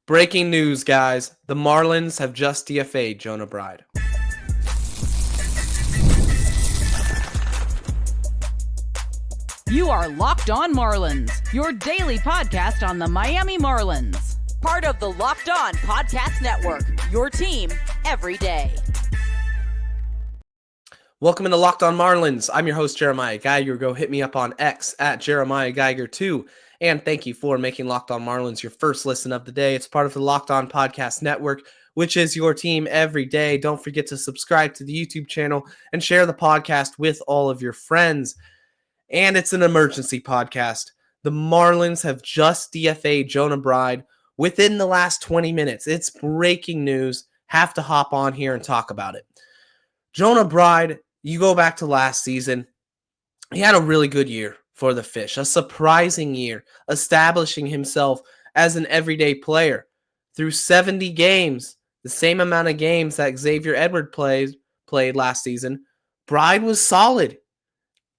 Breaking news, guys. The Marlins have just DFA'd Jonah Bride. You are Locked On Marlins, your daily podcast on the Miami Marlins. Part of the Locked On Podcast Network, your team every day. Welcome into Locked On Marlins. I'm your host, Jeremiah Geiger. Go hit me up on X at Jeremiah Geiger2. And thank you for making Locked On Marlins your first listen of the day. It's part of the Locked On Podcast Network, which is your team every day. Don't forget to subscribe to the YouTube channel and share the podcast with all of your friends. And it's an emergency podcast. The Marlins have just DFA'd Jonah Bride within the last 20 minutes. It's breaking news. Have to hop on here and talk about it. Jonah Bride, you go back to last season, he had a really good year for the Fish, a surprising year, establishing himself as an everyday player. Through 70 games, the same amount of games that Xavier Edward played last season, Bride was solid.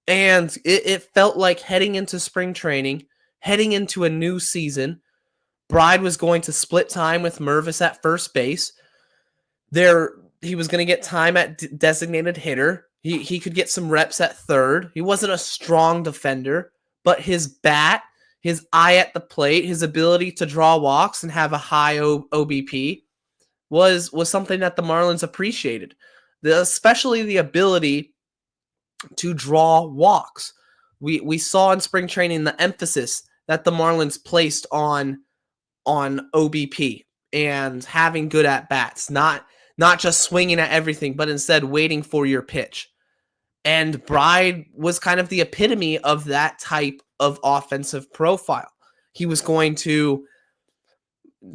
And it felt like heading into spring training, heading into a new season, Bride was going to split time with Mervis at first base. He was going to get time at designated hitter. He could get some reps at third. He wasn't a strong defender, but his bat, his eye at the plate, his ability to draw walks and have a high OBP was something that the Marlins appreciated, especially the ability to draw walks. We saw in spring training the emphasis that the Marlins placed on OBP and having good at bats, not just swinging at everything, but instead waiting for your pitch. And Bride was kind of the epitome of that type of offensive profile. He was going to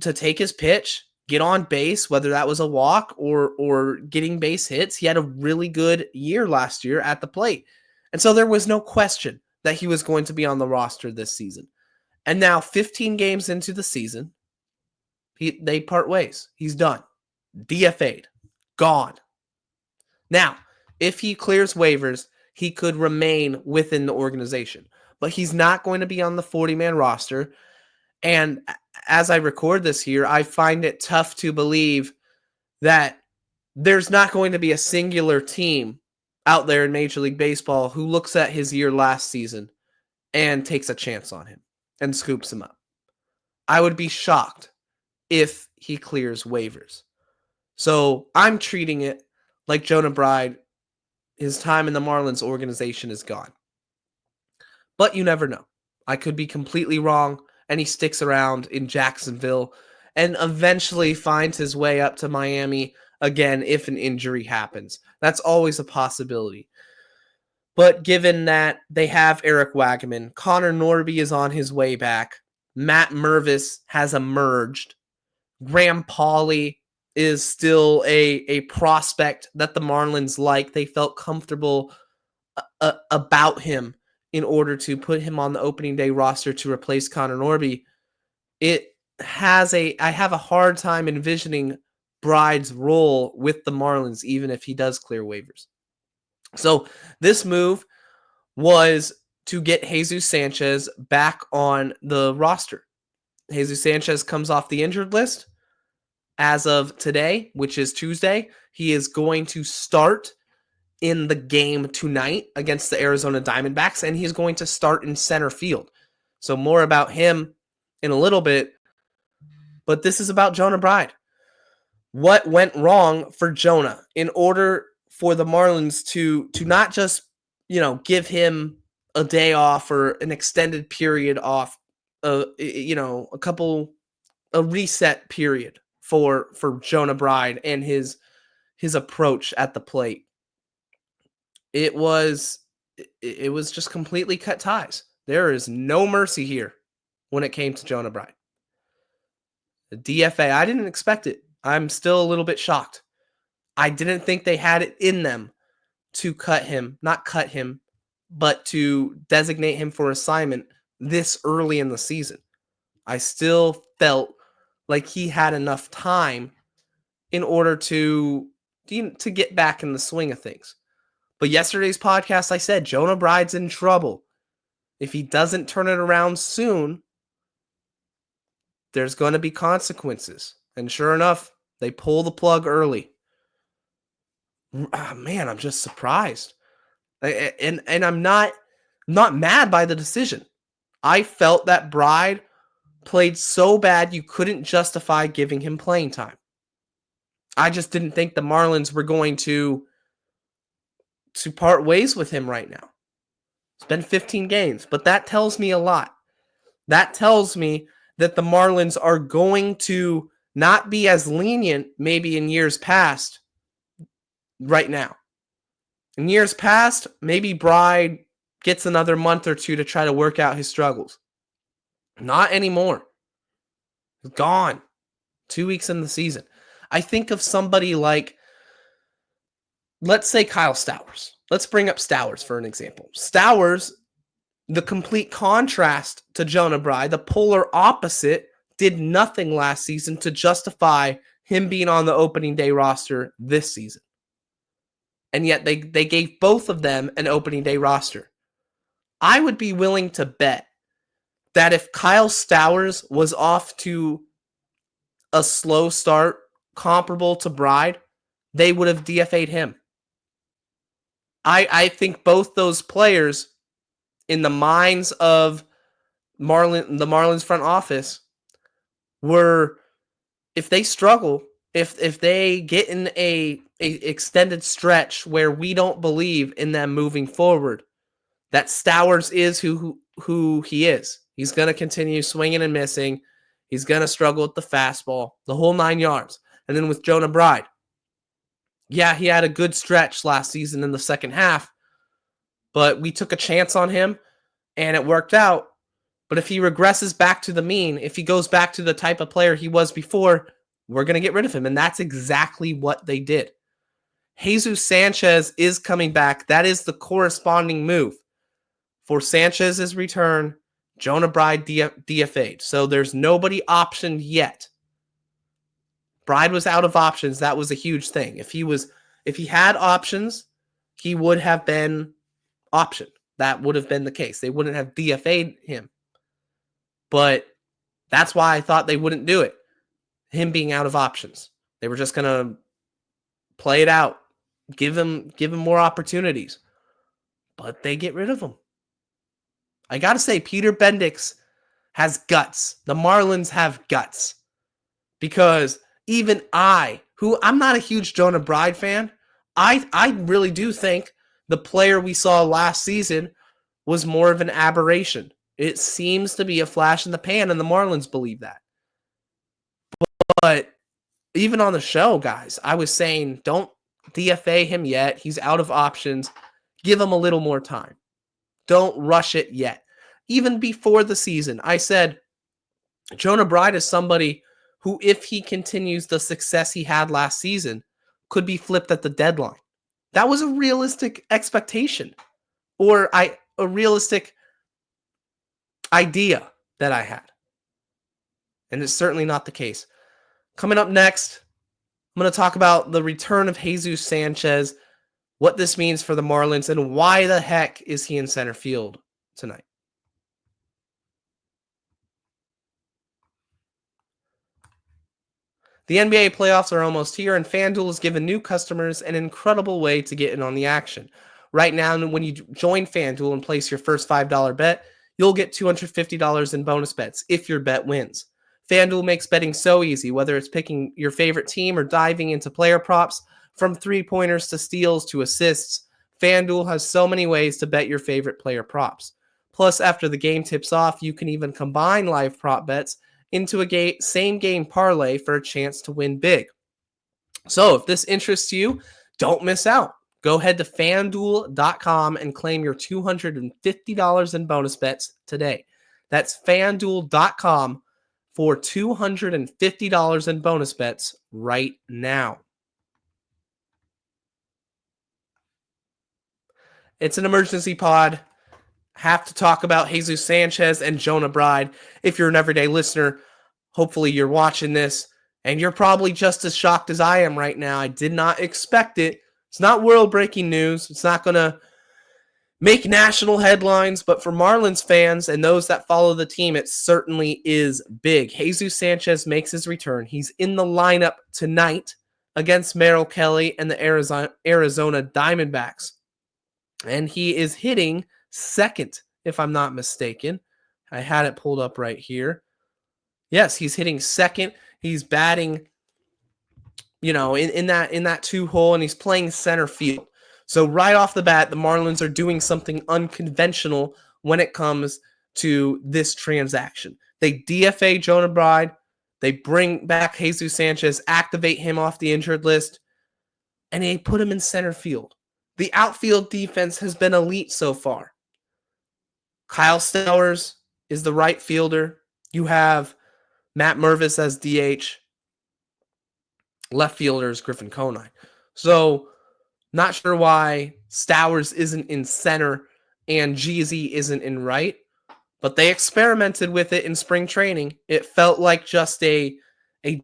take his pitch, get on base, whether that was a walk or getting base hits. He had a really good year last year at the plate. And so there was no question that he was going to be on the roster this season. And now 15 games into the season, they part ways. He's done. DFA'd. Gone. Now, if he clears waivers, he could remain within the organization. But he's not going to be on the 40-man roster. And as I record this here, I find it tough to believe that there's not going to be a singular team out there in Major League Baseball who looks at his year last season and takes a chance on him and scoops him up. I would be shocked if he clears waivers. So I'm treating it like Jonah Bride, his time in the Marlins organization is gone. But you never know. I could be completely wrong, and he sticks around in Jacksonville and eventually finds his way up to Miami again if an injury happens. That's always a possibility. But given that they have Eric Wagaman, Connor Norby is on his way back, Matt Mervis has emerged, Graham Pauley is still a prospect that the Marlins like. They felt comfortable about him in order to put him on the opening day roster to replace Connor Norby. I have a hard time envisioning Bride's role with the Marlins, even if he does clear waivers. So this move was to get Jesus Sanchez back on the roster. Jesus Sanchez comes off the injured list. As of today, which is Tuesday, he is going to start in the game tonight against the Arizona Diamondbacks, and he's going to start in center field. So more about him in a little bit, but this is about Jonah Bride. What went wrong for Jonah in order for the Marlins to not just, give him a day off or an extended period off, a reset period for Jonah Bride and his approach at the plate. It was just completely cut ties. There is no mercy here when it came to Jonah Bride. The DFA, I didn't expect it. I'm still a little bit shocked. I didn't think they had it in them to not cut him, but to designate him for assignment this early in the season. I still felt like he had enough time in order to get back in the swing of things. But yesterday's podcast, I said, Jonah Bride's in trouble. If he doesn't turn it around soon, there's going to be consequences. And sure enough, they pull the plug early. Man, I'm just surprised. And I'm not mad by the decision. I felt that Bride played so bad you couldn't justify giving him playing time. I just didn't think the Marlins were going to part ways with him right now. It's been 15 games, but that tells me a lot. That tells me that the Marlins are going to not be as lenient maybe in years past right now. In years past, maybe Bride gets another month or two to try to work out his struggles. Not anymore. He's gone. 2 weeks in the season. I think of somebody like, let's say Kyle Stowers. Let's bring up Stowers for an example. Stowers, the complete contrast to Jonah Bride, the polar opposite, did nothing last season to justify him being on the opening day roster this season. And yet they gave both of them an opening day roster. I would be willing to bet that if Kyle Stowers was off to a slow start comparable to Bride, they would have DFA'd him. I think both those players, in the minds of the Marlins front office, were, if they struggle, if they get in a extended stretch where we don't believe in them moving forward, that Stowers is who he is. He's going to continue swinging and missing. He's going to struggle with the fastball, the whole 9 yards. And then with Jonah Bride, yeah, he had a good stretch last season in the second half, but we took a chance on him and it worked out. But if he regresses back to the mean, if he goes back to the type of player he was before, we're going to get rid of him. And that's exactly what they did. Jesus Sanchez is coming back. That is the corresponding move. For Sanchez's return, Jonah Bride DFA'd. So there's nobody optioned yet. Bride was out of options. That was a huge thing. If he had options, he would have been optioned. That would have been the case. They wouldn't have DFA'd him. But that's why I thought they wouldn't do it. Him being out of options. They were just going to play it out. Give him more opportunities. But they get rid of him. I got to say, Peter Bendix has guts. The Marlins have guts. Because even I'm not a huge Jonah Bride fan. I really do think the player we saw last season was more of an aberration. It seems to be a flash in the pan, and the Marlins believe that. But even on the show, guys, I was saying, don't DFA him yet. He's out of options. Give him a little more time. Don't rush it yet. Even before the season, I said Jonah Bride is somebody who, if he continues the success he had last season, could be flipped at the deadline. That was a realistic expectation, or a realistic idea that I had. And it's certainly not the case. Coming up next, I'm going to talk about the return of Jesus Sanchez, what this means for the Marlins, and why the heck is he in center field tonight. The NBA playoffs are almost here, and FanDuel has given new customers an incredible way to get in on the action. Right now, when you join FanDuel and place your first $5 bet, you'll get $250 in bonus bets if your bet wins. FanDuel makes betting so easy, whether it's picking your favorite team or diving into player props. From three-pointers to steals to assists, FanDuel has so many ways to bet your favorite player props. Plus, after the game tips off, you can even combine live prop bets into a same-game parlay for a chance to win big. So if this interests you, don't miss out. Go ahead to FanDuel.com and claim your $250 in bonus bets today. That's FanDuel.com for $250 in bonus bets right now. It's an emergency pod. Have to talk about Jesus Sanchez and Jonah Bride. If you're an everyday listener, hopefully you're watching this, and you're probably just as shocked as I am right now. I did not expect it. It's not world-breaking news. It's not going to make national headlines, but for Marlins fans and those that follow the team, it certainly is big. Jesus Sanchez makes his return. He's in the lineup tonight against Merrill Kelly and the Arizona Diamondbacks. And he is hitting second, if I'm not mistaken. I had it pulled up right here. Yes, he's hitting second. He's batting, in that 2-hole, and he's playing center field. So right off the bat, the Marlins are doing something unconventional when it comes to this transaction. They DFA Jonah Bride. They bring back Jesus Sanchez, activate him off the injured list, and they put him in center field. The outfield defense has been elite so far. Kyle Stowers is the right fielder. You have Matt Mervis as DH. Left fielder is Griffin Conine. So not sure why Stowers isn't in center and Jeezy isn't in right, but they experimented with it in spring training. It felt like just a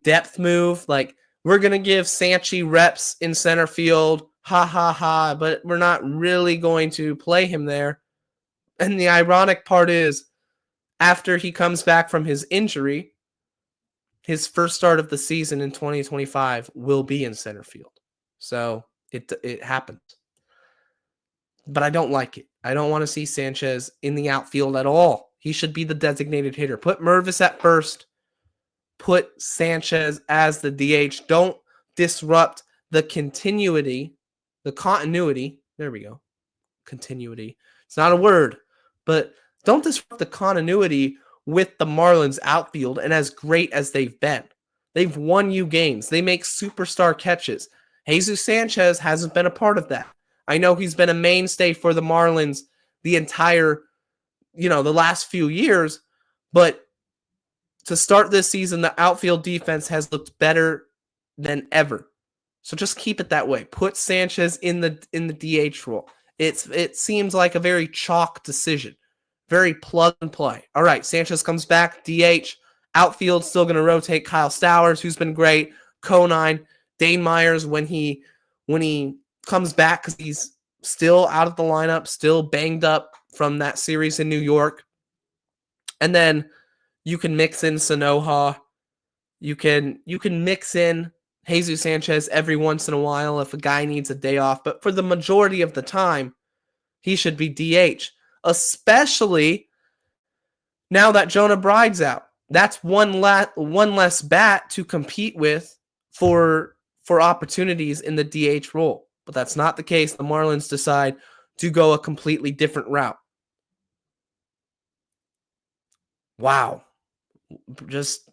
depth move. Like, we're going to give Sanchi reps in center field. Ha, ha, ha. But we're not really going to play him there. And the ironic part is, after he comes back from his injury, his first start of the season in 2025 will be in center field. So it happens. But I don't like it. I don't want to see Sanchez in the outfield at all. He should be the designated hitter. Put Mervis at first. Put Sanchez as the DH. Don't disrupt the continuity. There we go. Continuity. It's not a word, but don't disrupt the continuity with the Marlins outfield, and as great as they've been. They've won you games. They make superstar catches. Jesus Sanchez hasn't been a part of that. I know he's been a mainstay for the Marlins the entire, the last few years, but to start this season, the outfield defense has looked better than ever. So just keep it that way. Put Sanchez in the DH role. It seems like a very chalk decision. Very plug and play. All right, Sanchez comes back, DH. Outfield still going to rotate Kyle Stowers, who's been great. Conine, Dane Myers when he comes back, because he's still out of the lineup, still banged up from that series in New York. And then you can mix in Sanoja. You can mix in Jesus Sanchez every once in a while if a guy needs a day off. But for the majority of the time, he should be DH. Especially now that Jonah Bride's out. That's one less bat to compete with for opportunities in the DH role. But that's not the case. The Marlins decide to go a completely different route. Wow. Just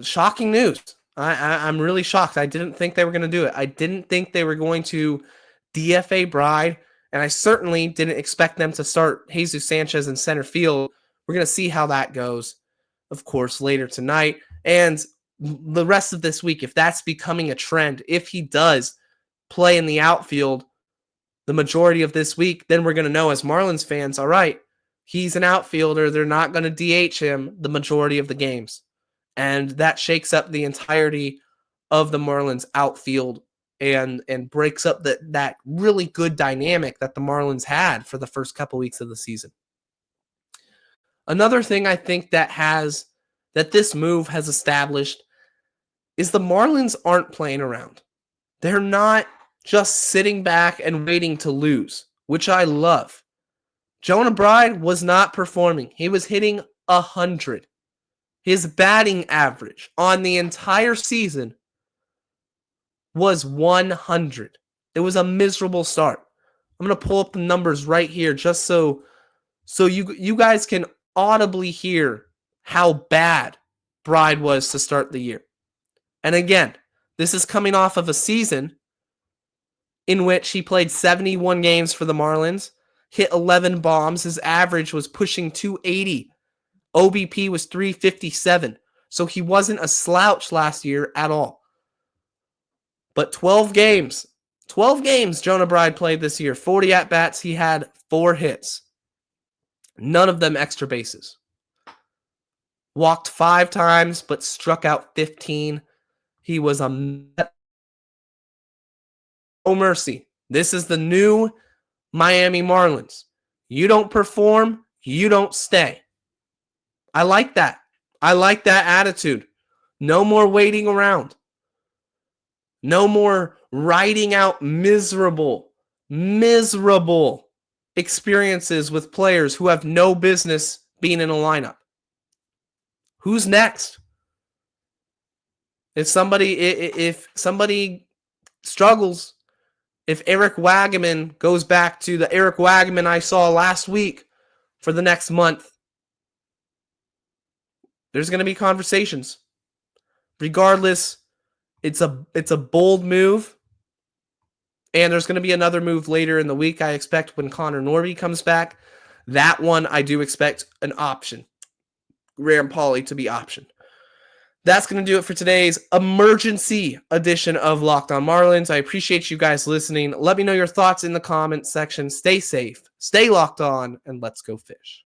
shocking news. I'm really shocked. I didn't think they were going to do it. I didn't think they were going to DFA Bride. And I certainly didn't expect them to start Jesus Sanchez in center field. We're going to see how that goes, of course, later tonight. And the rest of this week, if that's becoming a trend, if he does play in the outfield the majority of this week, then we're going to know as Marlins fans, all right, he's an outfielder. They're not going to DH him the majority of the games. And that shakes up the entirety of the Marlins outfield and breaks up that really good dynamic that the Marlins had for the first couple weeks of the season. Another thing I think that this move has established is the Marlins aren't playing around. They're not just sitting back and waiting to lose, which I love. Jonah Bride was not performing. He was hitting 100. His batting average on the entire season was 100. It was a miserable start. I'm going to pull up the numbers right here just so you guys can audibly hear how bad Bride was to start the year. And again, this is coming off of a season in which he played 71 games for the Marlins, hit 11 bombs. His average was pushing 280. OBP was 357. So he wasn't a slouch last year at all. But 12 games Jonah Bride played this year. 40 at-bats. He had 4 hits. None of them extra bases. Walked 5 times, but struck out 15. He was a... Oh, mercy. This is the new Miami Marlins. You don't perform, you don't stay. I like that. I like that attitude. No more waiting around. No more riding out miserable experiences with players who have no business being in a lineup. Who's next? If somebody struggles, if Eric Wagaman goes back to the Eric Wagaman I saw last week for the next month, there's going to be conversations. Regardless, it's a bold move. And there's going to be another move later in the week, I expect, when Connor Norby comes back. That one, I do expect an option. Graham Pauley to be optioned. That's going to do it for today's emergency edition of Locked On Marlins. I appreciate you guys listening. Let me know your thoughts in the comments section. Stay safe, stay locked on, and let's go fish.